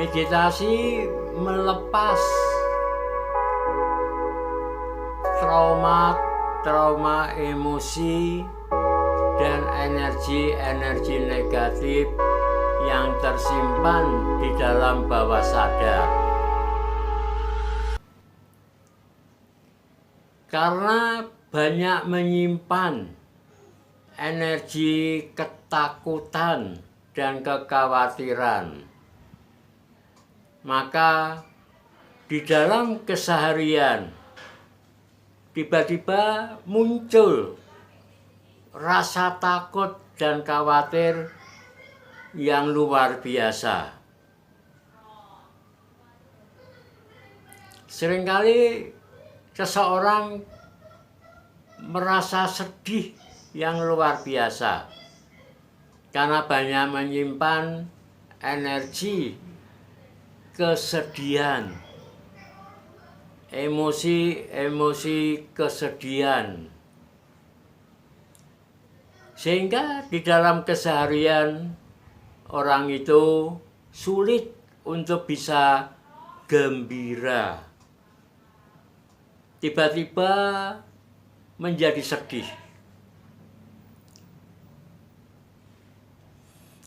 Meditasi melepas trauma emosi dan energi negatif yang tersimpan di dalam bawah sadar. Karena banyak menyimpan energi ketakutan dan kekhawatiran, maka di dalam keseharian tiba-tiba muncul rasa takut dan khawatir yang luar biasa. Seringkali seseorang merasa sedih yang luar biasa karena banyak menyimpan energi kesedihan, emosi kesedihan, sehingga di dalam keseharian orang itu sulit untuk bisa gembira, tiba-tiba menjadi sedih,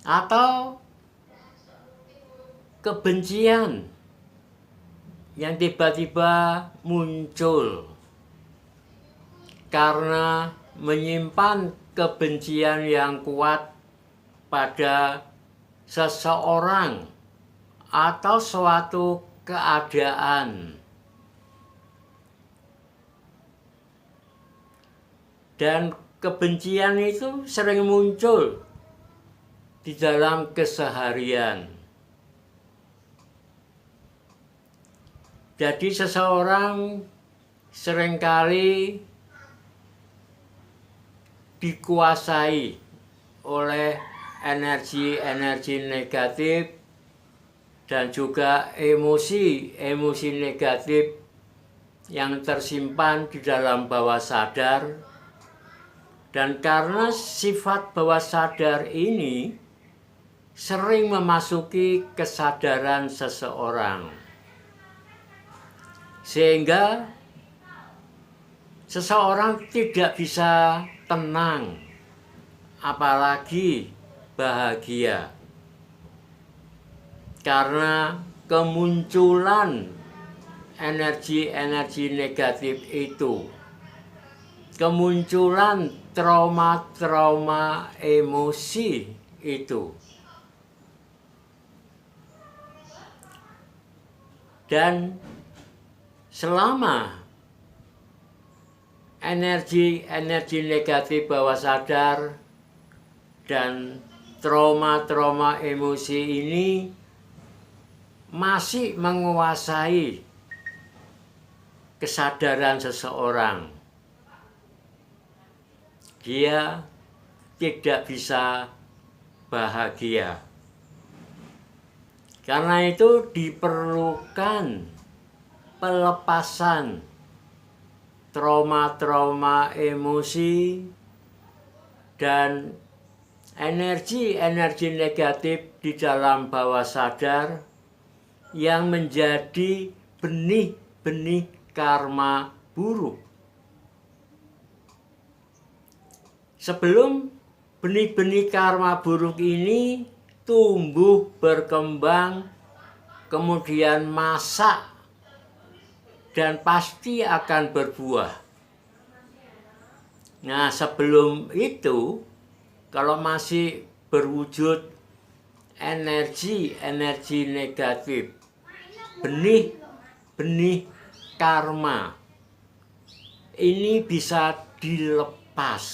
atau kebencian yang tiba-tiba muncul karena menyimpan kebencian yang kuat pada seseorang atau suatu keadaan. Dan kebencian itu sering muncul di dalam keseharian. Jadi seseorang seringkali dikuasai oleh energi negatif dan juga emosi negatif yang tersimpan di dalam bawah sadar. Dan karena sifat bawah sadar ini sering memasuki kesadaran seseorang, sehingga seseorang tidak bisa tenang, apalagi bahagia, karena kemunculan energi negatif itu, kemunculan trauma emosi itu. Dan selama energi negatif bawah sadar dan trauma emosi ini masih menguasai kesadaran seseorang, dia tidak bisa bahagia. Karena itu diperlukan pelepasan trauma emosi dan energi negatif di dalam bawah sadar yang menjadi benih-benih karma buruk. Sebelum benih-benih karma buruk ini tumbuh, berkembang, kemudian masak, dan pasti akan berbuah. Nah, sebelum itu, kalau masih berwujud energi negatif, benih karma, ini bisa dilepas,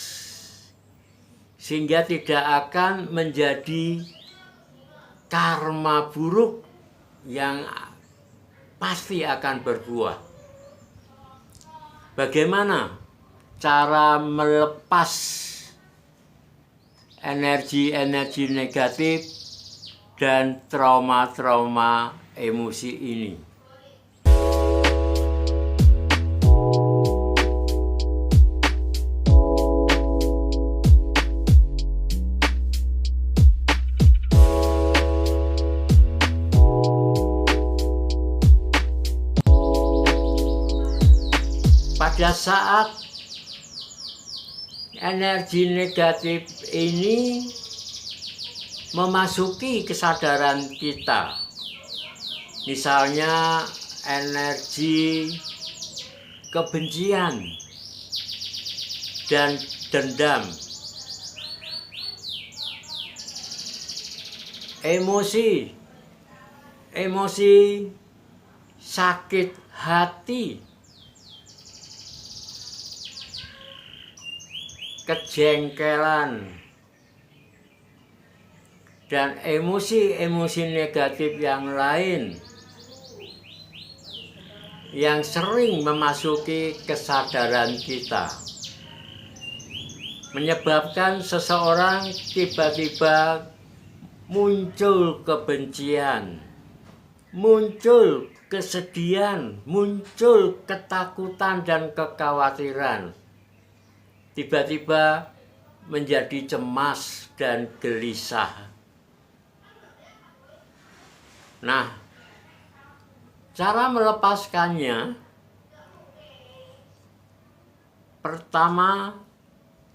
sehingga tidak akan menjadi karma buruk yang pasti akan berbuah. Bagaimana cara melepas energi negatif dan trauma emosi ini? pada saat energi negatif ini memasuki kesadaran kita, misalnya energi kebencian dan dendam, emosi sakit hati, kejengkelan, dan emosi-emosi negatif yang lain yang sering memasuki kesadaran kita, menyebabkan seseorang tiba-tiba muncul kebencian, muncul kesedihan, muncul ketakutan dan kekhawatiran, tiba-tiba menjadi cemas dan gelisah. Nah, cara melepaskannya, pertama,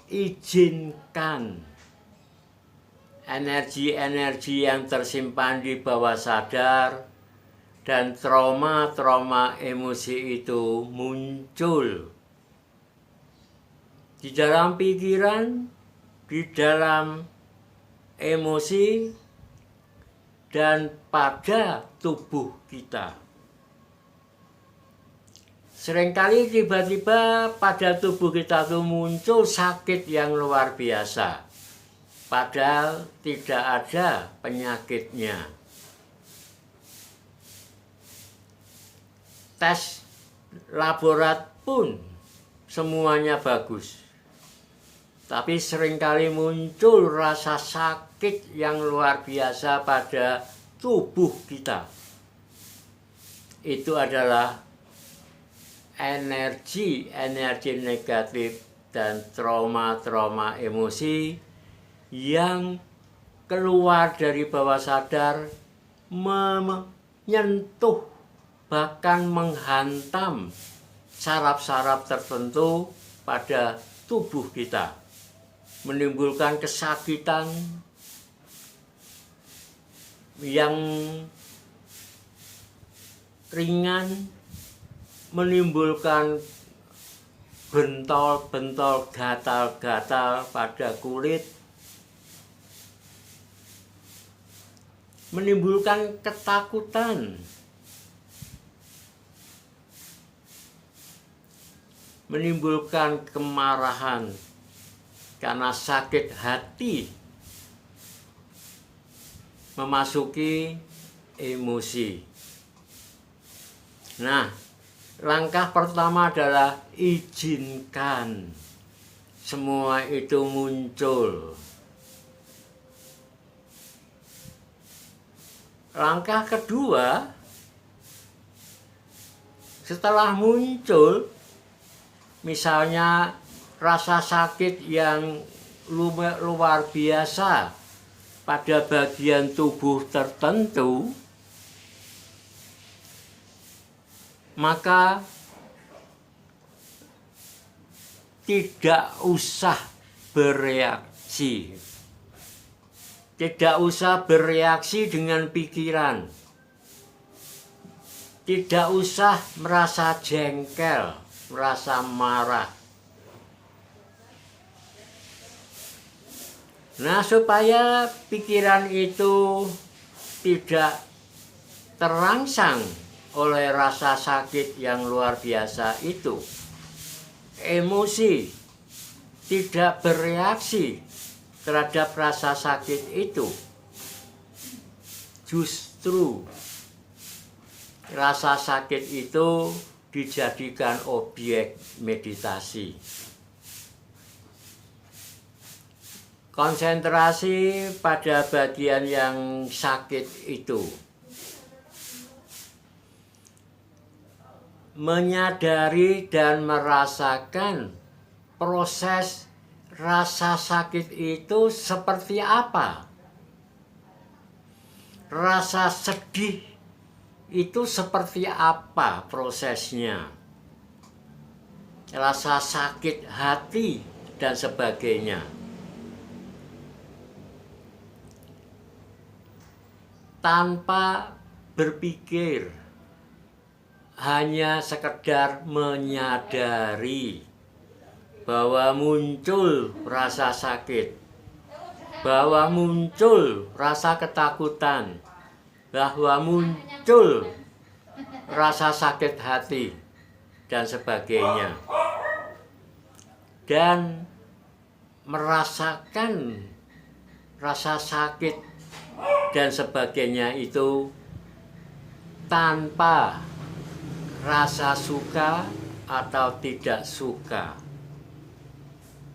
izinkan energi-energi yang tersimpan di bawah sadar dan trauma-trauma emosi itu muncul di dalam pikiran, di dalam emosi, dan pada tubuh kita. Seringkali tiba-tiba pada tubuh kita itu muncul sakit yang luar biasa, padahal tidak ada penyakitnya. Tes laborat pun semuanya bagus, tapi seringkali muncul rasa sakit yang luar biasa pada tubuh kita. Itu adalah energi negatif dan trauma-trauma emosi yang keluar dari bawah sadar, menyentuh, bahkan menghantam saraf-saraf tertentu pada tubuh kita, menimbulkan kesakitan yang ringan, menimbulkan bentol-bentol, gatal-gatal pada kulit, menimbulkan ketakutan, menimbulkan kemarahan karena sakit hati, memasuki emosi. Nah, langkah pertama adalah izinkan semua itu muncul. Langkah kedua, setelah muncul, misalnya rasa sakit yang luar biasa pada bagian tubuh tertentu, maka tidak usah bereaksi. Tidak usah bereaksi dengan pikiran. Tidak usah merasa jengkel, merasa marah. Nah, supaya pikiran itu tidak terangsang oleh rasa sakit yang luar biasa itu, emosi tidak bereaksi terhadap rasa sakit itu, justru rasa sakit itu dijadikan objek meditasi. Konsentrasi pada bagian yang sakit itu, menyadari dan merasakan proses rasa sakit itu seperti apa. Rasa sedih itu seperti apa prosesnya. rasa sakit hati, dan sebagainya. Tanpa berpikir, hanya sekedar menyadari bahwa muncul rasa sakit, bahwa muncul rasa ketakutan, bahwa muncul rasa sakit hati, dan sebagainya. Dan merasakan rasa sakit dan sebagainya itu tanpa rasa suka atau tidak suka.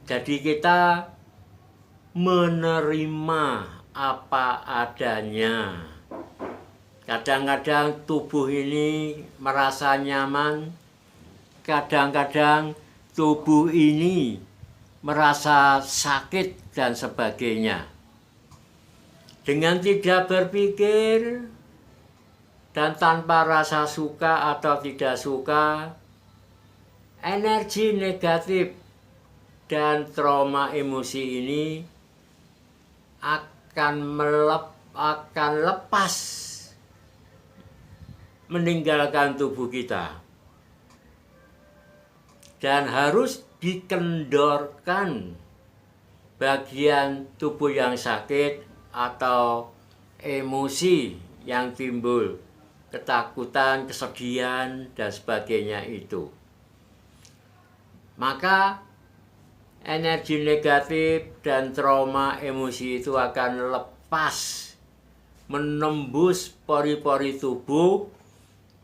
Jadi kita menerima apa adanya. Kadang-kadang tubuh ini merasa nyaman, kadang-kadang tubuh ini merasa sakit dan sebagainya. Dengan tidak berpikir dan tanpa rasa suka atau tidak suka, energi negatif dan trauma emosi ini akan lepas meninggalkan tubuh kita dan harus dikendorkan bagian tubuh yang sakit atau emosi yang timbul, ketakutan, kesedihan, dan sebagainya itu. Maka energi negatif dan trauma emosi itu akan lepas, menembus pori-pori tubuh,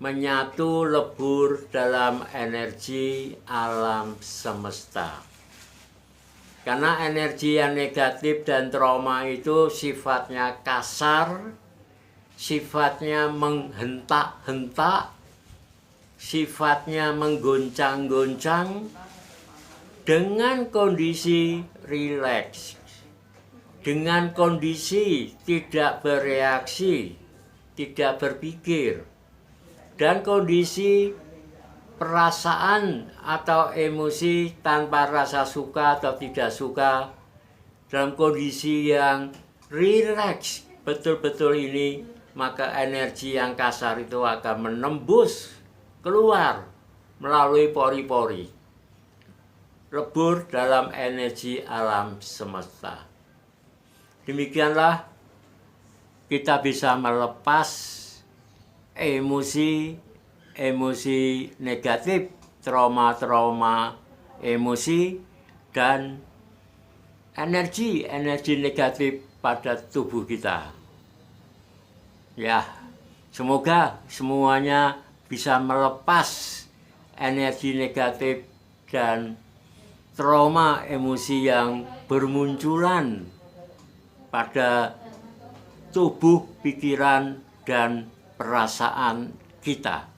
menyatu lebur dalam energi alam semesta. Karena energi yang negatif dan trauma itu sifatnya kasar, sifatnya menghentak-hentak, sifatnya menggoncang-goncang dengan kondisi rileks, dengan kondisi tidak bereaksi, tidak berpikir, dan kondisi perasaan atau emosi tanpa rasa suka atau tidak suka dalam kondisi yang rileks betul-betul ini, maka energi yang kasar itu akan menembus keluar melalui pori-pori, lebur dalam energi alam semesta. Demikianlah kita bisa melepas emosi negatif, trauma emosi, dan energi negatif pada tubuh kita. Ya, semoga semuanya bisa melepas energi negatif dan trauma emosi yang bermunculan pada tubuh, pikiran, dan perasaan kita.